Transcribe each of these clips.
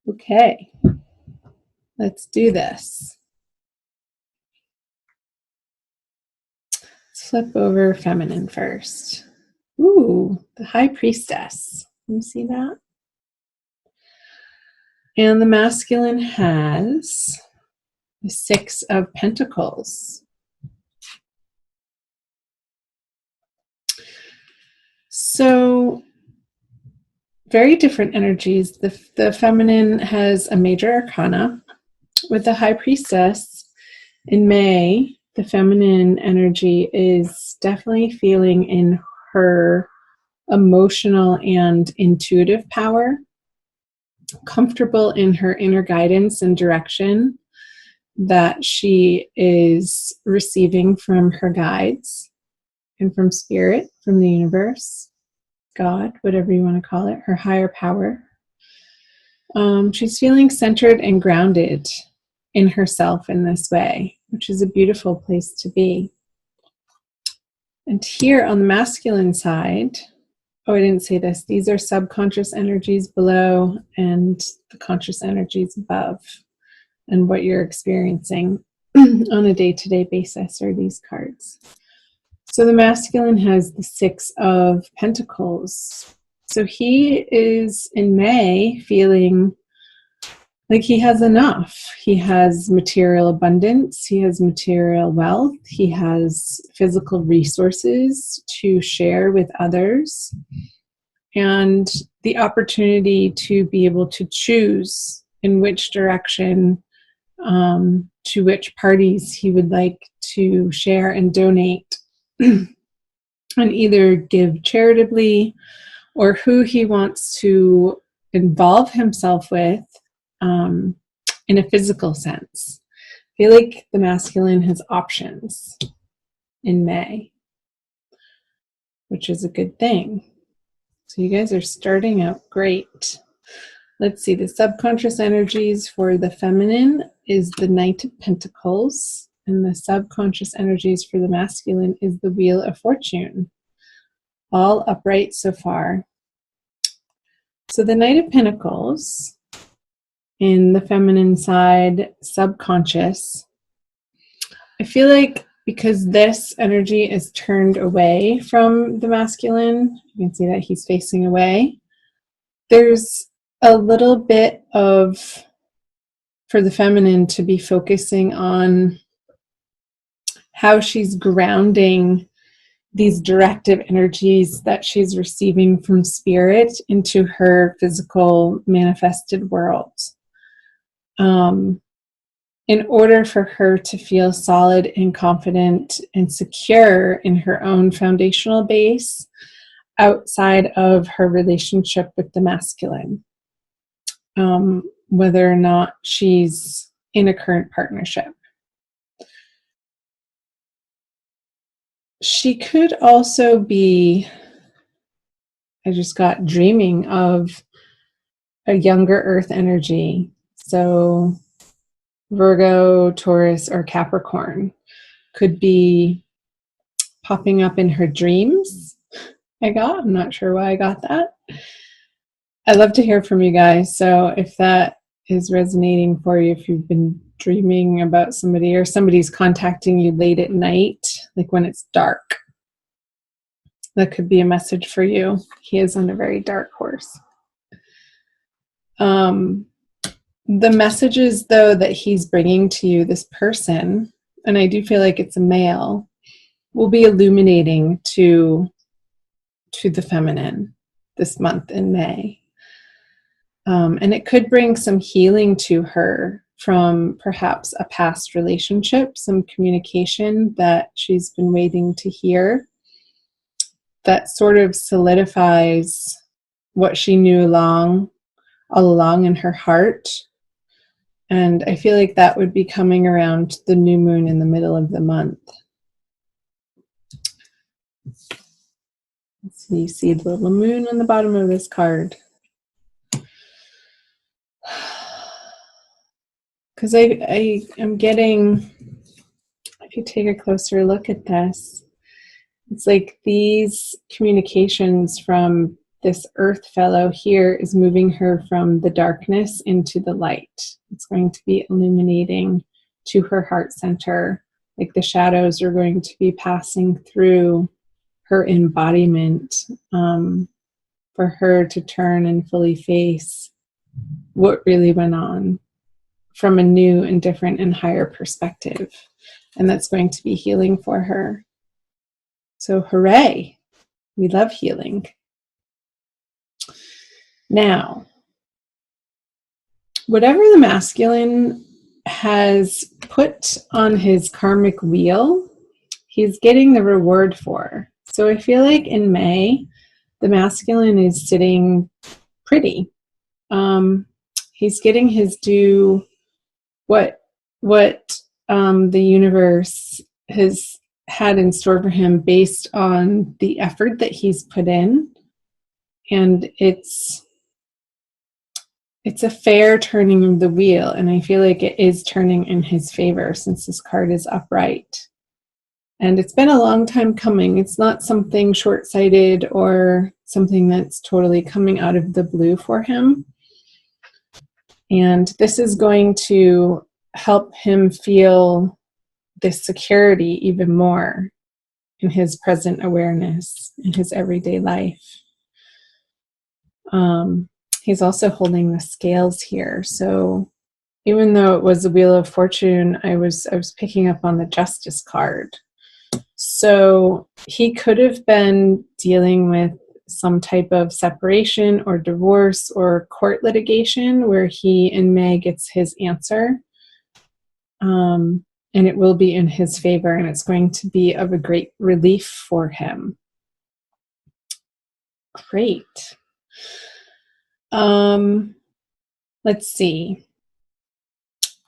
Okay, let's do this. Let's flip over feminine first. Ooh, the High Priestess. Can you see that? And the masculine has the Six of Pentacles. So, very different energies. The feminine has a major arcana. With the High Priestess in May, the feminine energy is definitely feeling in her emotional and intuitive power, comfortable in her inner guidance and direction that she is receiving from her guides and from spirit, from the universe, God, whatever you want to call it, her higher power. She's feeling centered and grounded in herself in this way, which is a beautiful place to be. And here on the masculine side, oh, I didn't say this. These are subconscious energies below and the conscious energies above, and what you're experiencing on a day-to-day basis are these cards. So the masculine has the Six of Pentacles. So he is in May feeling like he has enough. He has material abundance. He has material wealth. He has physical resources to share with others. And the opportunity to be able to choose in which direction, to which parties he would like to share and donate, and either give charitably or who he wants to involve himself with in a physical sense. I feel like the masculine has options in May, which is a good thing. So you guys are starting out great. Let's see, the subconscious energies for the feminine is the Knight of Pentacles, and the subconscious energies for the masculine is the Wheel of Fortune. All upright so far. So the Knight of Pentacles in the feminine side, subconscious. I feel like because this energy is turned away from the masculine, you can see that he's facing away. There's a little bit of, for the feminine, to be focusing on how she's grounding these directive energies that she's receiving from spirit into her physical manifested world. In order for her to feel solid and confident and secure in her own foundational base outside of her relationship with the masculine, whether or not she's in a current partnership. She could also be, I just got dreaming of a younger earth energy. So Virgo, Taurus, or Capricorn could be popping up in her dreams. I'm not sure why I got that. I'd love to hear from you guys. So if that is resonating for you, if you've been dreaming about somebody or somebody's contacting you late at night, like when it's dark, that could be a message for you. He is on a very dark horse. The messages, though, that he's bringing to you, this person, and I do feel like it's a male, will be illuminating to the feminine this month in May. And it could bring some healing to her from perhaps a past relationship, some communication that she's been waiting to hear that sort of solidifies what she knew all along in her heart. And I feel like that would be coming around the new moon in the middle of the month. So you see the little moon on the bottom of this card. Because I am getting, if you take a closer look at this, it's like these communications from this earth fellow here is moving her from the darkness into the light. It's going to be illuminating to her heart center, like the shadows are going to be passing through her embodiment, for her to turn and fully face what really went on from a new and different and higher perspective. And that's going to be healing for her. So hooray, we love healing. Now, whatever the masculine has put on his karmic wheel, he's getting the reward for. So I feel like in May, the masculine is sitting pretty. He's getting his due, what the universe has had in store for him based on the effort that he's put in. And it's a fair turning of the wheel, and I feel like it is turning in his favor since this card is upright. And it's been a long time coming. It's not something short-sighted or something that's totally coming out of the blue for him. And this is going to help him feel this security even more in his present awareness, in his everyday life. He's also holding the scales here. So even though it was the Wheel of Fortune, I was picking up on the Justice card. So he could have been dealing with some type of separation or divorce or court litigation where he in May gets his answer. And it will be in his favor, and it's going to be of a great relief for him. Great. Let's see.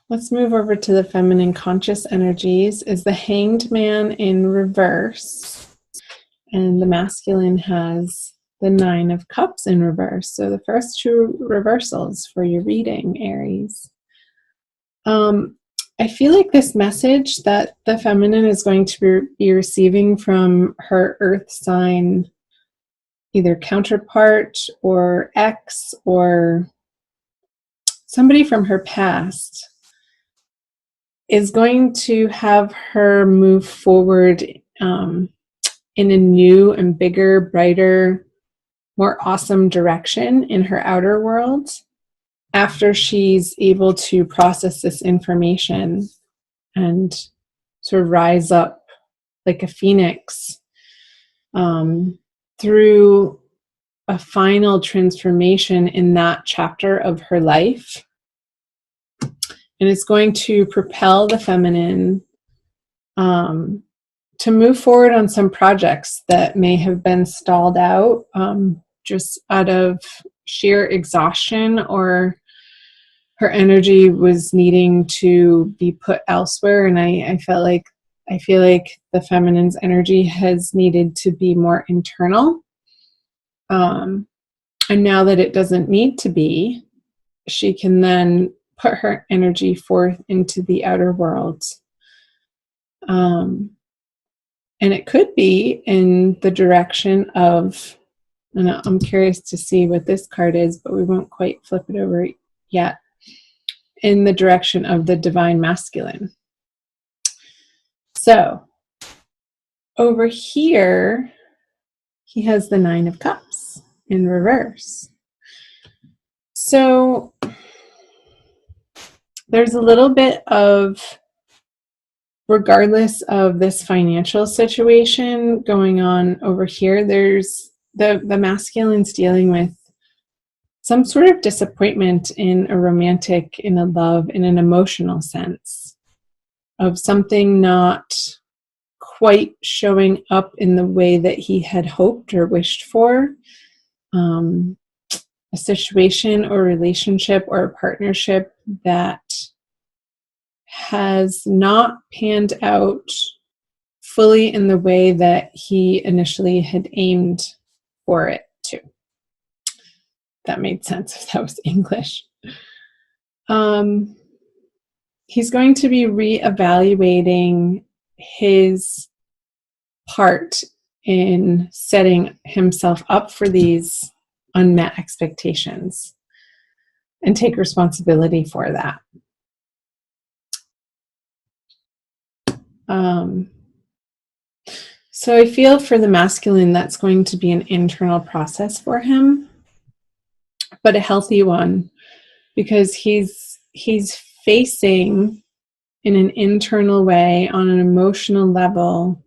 Let's move over to the feminine conscious energies. Is the Hanged Man in reverse, and the masculine has the Nine of Cups in reverse. So the first two reversals for your reading, Aries. I feel like this message that the feminine is going to be receiving from her earth sign, either counterpart or ex or somebody from her past, is going to have her move forward in a new and bigger, brighter, more awesome direction in her outer world after she's able to process this information and sort of rise up like a phoenix through a final transformation in that chapter of her life. And it's going to propel the feminine to move forward on some projects that may have been stalled out just out of sheer exhaustion, or her energy was needing to be put elsewhere. And I feel like the feminine's energy has needed to be more internal. And now that it doesn't need to be, she can then put her energy forth into the outer world. And it could be in the direction of, and I'm curious to see what this card is, but we won't quite flip it over yet, in the direction of the divine masculine. So over here, he has the Nine of Cups in reverse. So there's a little bit of, regardless of this financial situation going on over here, there's the masculine's dealing with some sort of disappointment in a romantic, in a love, in an emotional sense of something not quite showing up in the way that he had hoped or wished for. A situation or relationship or a partnership that has not panned out fully in the way that he initially had aimed for it to. That made sense if that was English. He's going to be reevaluating his part in setting himself up for these unmet expectations and take responsibility for that. So I feel for the masculine, that's going to be an internal process for him, but a healthy one, because he's facing in an internal way, on an emotional level,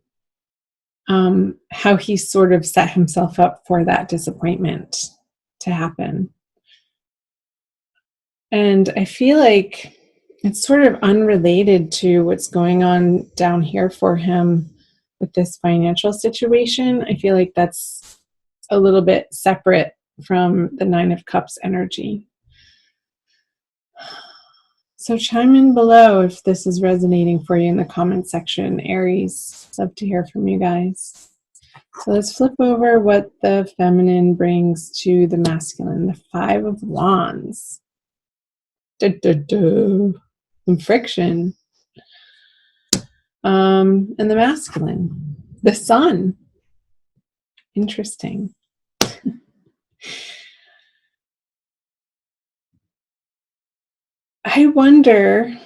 how he sort of set himself up for that disappointment to happen. And I feel like it's sort of unrelated to what's going on down here for him with this financial situation. I feel like that's a little bit separate from the Nine of Cups energy. So chime in below if this is resonating for you in the comment section, Aries. Love to hear from you guys. So let's flip over what the feminine brings to the masculine. The Five of Wands. Some friction. And the masculine. The Sun. Interesting. I wonder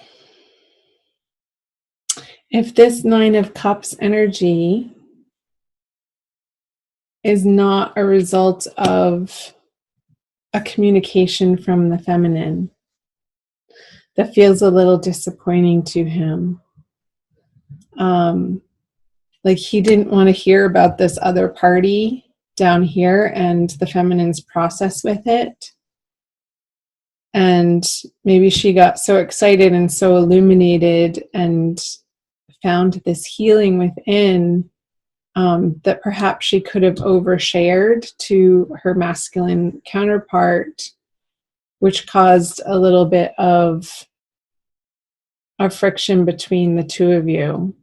if this Nine of Cups energy is not a result of a communication from the feminine that feels a little disappointing to him. Like he didn't want to hear about this other party down here and the feminine's process with it. And maybe she got so excited and so illuminated and found this healing within, that perhaps she could have overshared to her masculine counterpart, which caused a little bit of a friction between the two of you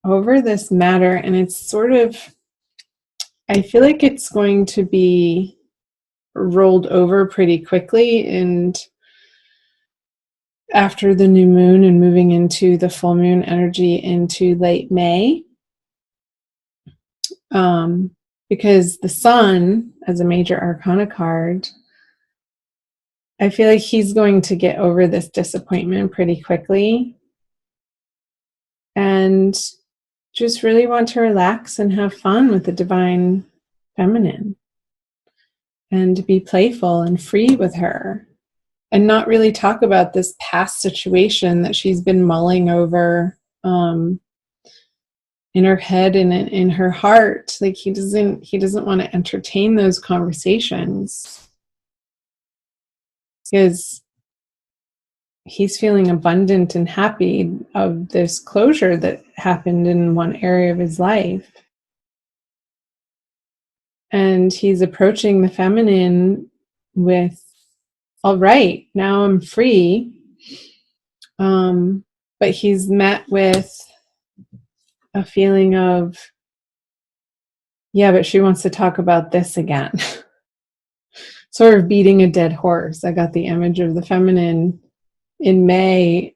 over this matter. And it's sort of, I feel like it's going to be rolled over pretty quickly, and after the new moon and moving into the full moon energy into late May, because the Sun, as a major arcana card, I feel like he's going to get over this disappointment pretty quickly and just really want to relax and have fun with the divine feminine and be playful and free with her, and not really talk about this past situation that she's been mulling over in her head and in her heart. Like he doesn't want to entertain those conversations because he's feeling abundant and happy of this closure that happened in one area of his life. And he's approaching the feminine with, all right, now I'm free. But he's met with a feeling of, yeah, but she wants to talk about this again. Sort of beating a dead horse. I got the image of the feminine in May.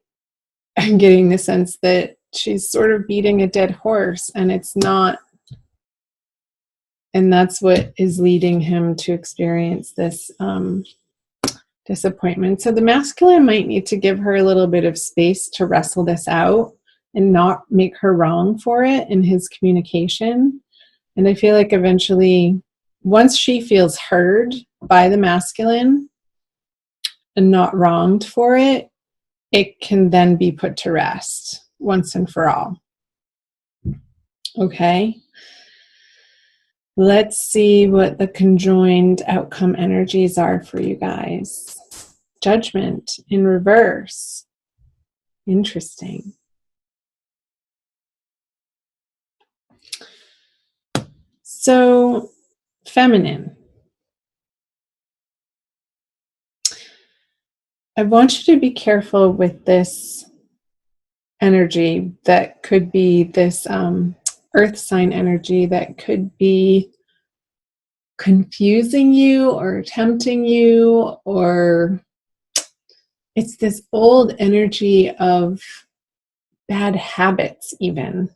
I'm getting the sense that she's sort of beating a dead horse, and it's not. And that's what is leading him to experience this disappointment. So the masculine might need to give her a little bit of space to wrestle this out and not make her wrong for it in his communication. And I feel like eventually, once she feels heard by the masculine and not wronged for it, it can then be put to rest once and for all. Okay? Let's see what the conjoined outcome energies are for you guys. Judgment in reverse. Interesting. So, feminine. I want you to be careful with this energy that could be this earth sign energy that could be confusing you or tempting you, or it's this old energy of bad habits even.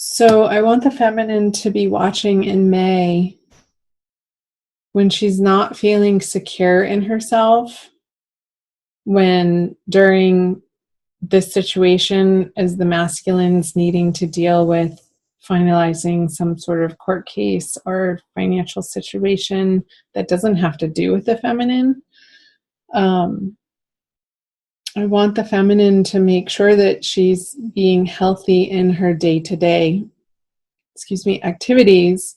So I want the feminine to be watching in May when she's not feeling secure in herself, when during this situation as the masculine's needing to deal with finalizing some sort of court case or financial situation that doesn't have to do with the feminine. I want the feminine to make sure that she's being healthy in her day-to-day, activities,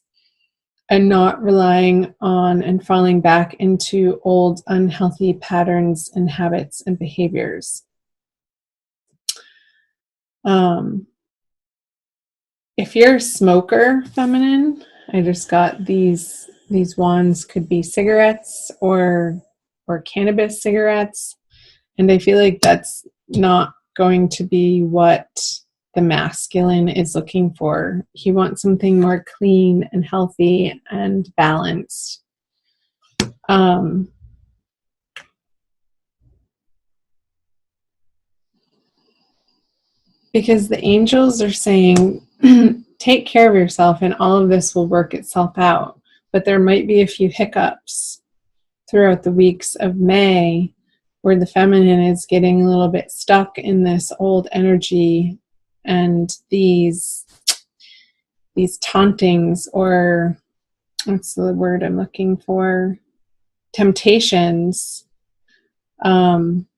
and not relying on and falling back into old unhealthy patterns and habits and behaviors. If you're a smoker, feminine, I just got these wands could be cigarettes or cannabis cigarettes, and I feel like that's not going to be what the masculine is looking for. He wants something more clean and healthy and balanced. Because the angels are saying, take care of yourself and all of this will work itself out. But there might be a few hiccups throughout the weeks of May where the feminine is getting a little bit stuck in this old energy and these tauntings, or what's the word I'm looking for? Temptations, pulling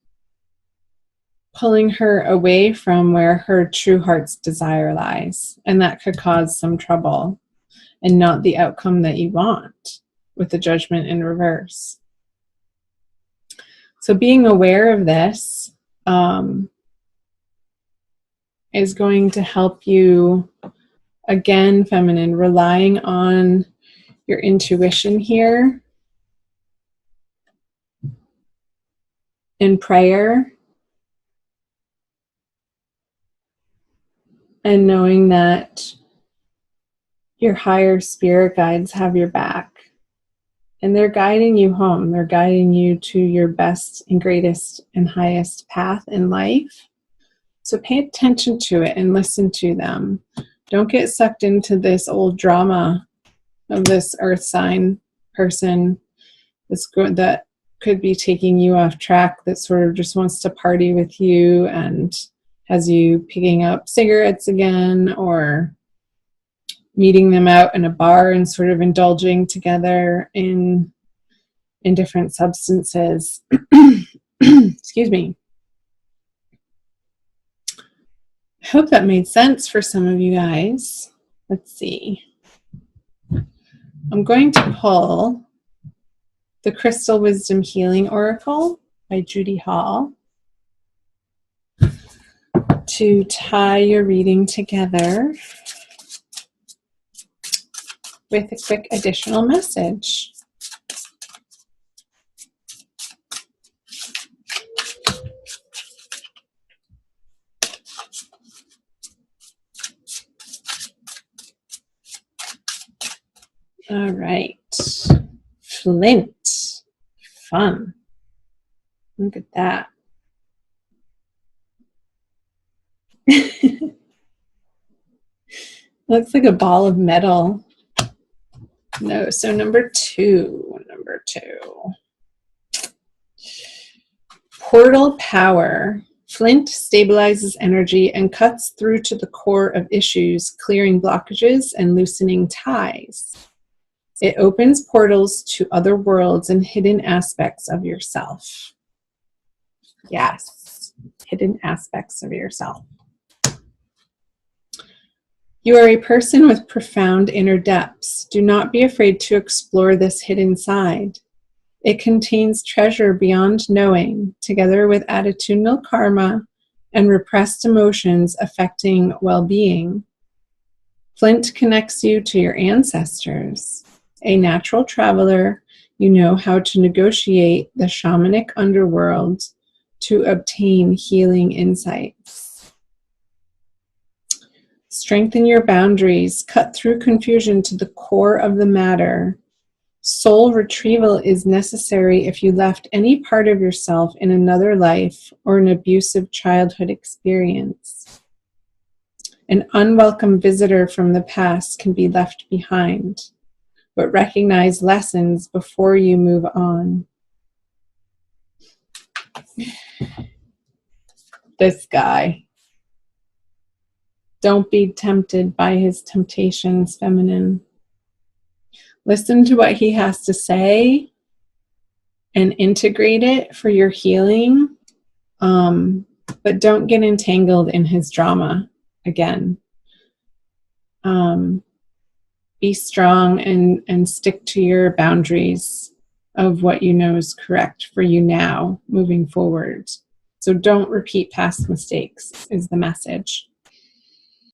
her away from where her true heart's desire lies. And that could cause some trouble and not the outcome that you want with the judgment in reverse. So being aware of this is going to help you, again, feminine, relying on your intuition here in prayer, and knowing that your higher spirit guides have your back. And they're guiding you home. They're guiding you to your best and greatest and highest path in life. So pay attention to it and listen to them. Don't get sucked into this old drama of this earth sign person that could be taking you off track, that sort of just wants to party with you and has you picking up cigarettes again, or meeting them out in a bar and sort of indulging together in different substances. Excuse me. I hope that made sense for some of you guys. Let's see. I'm going to pull the Crystal Wisdom Healing Oracle by Judy Hall to tie your reading together with a quick additional message. All right. Flint. Fun. Look at that. Looks like a ball of metal. No, so number two. Portal power. Flint stabilizes energy and cuts through to the core of issues, clearing blockages and loosening ties. It opens portals to other worlds and hidden aspects of yourself. Yes, hidden aspects of yourself. You are a person with profound inner depths. Do not be afraid to explore this hidden side. It contains treasure beyond knowing, together with attitudinal karma and repressed emotions affecting well-being. Flint connects you to your ancestors. A natural traveler, you know how to negotiate the shamanic underworld to obtain healing insights. Strengthen your boundaries, cut through confusion to the core of the matter. Soul retrieval is necessary if you left any part of yourself in another life or an abusive childhood experience. An unwelcome visitor from the past can be left behind, but recognize lessons before you move on. This guy. Don't be tempted by his temptations, feminine. Listen to what he has to say and integrate it for your healing. But don't get entangled in his drama again. Be strong and stick to your boundaries of what you know is correct for you now, moving forward. So don't repeat past mistakes is the message.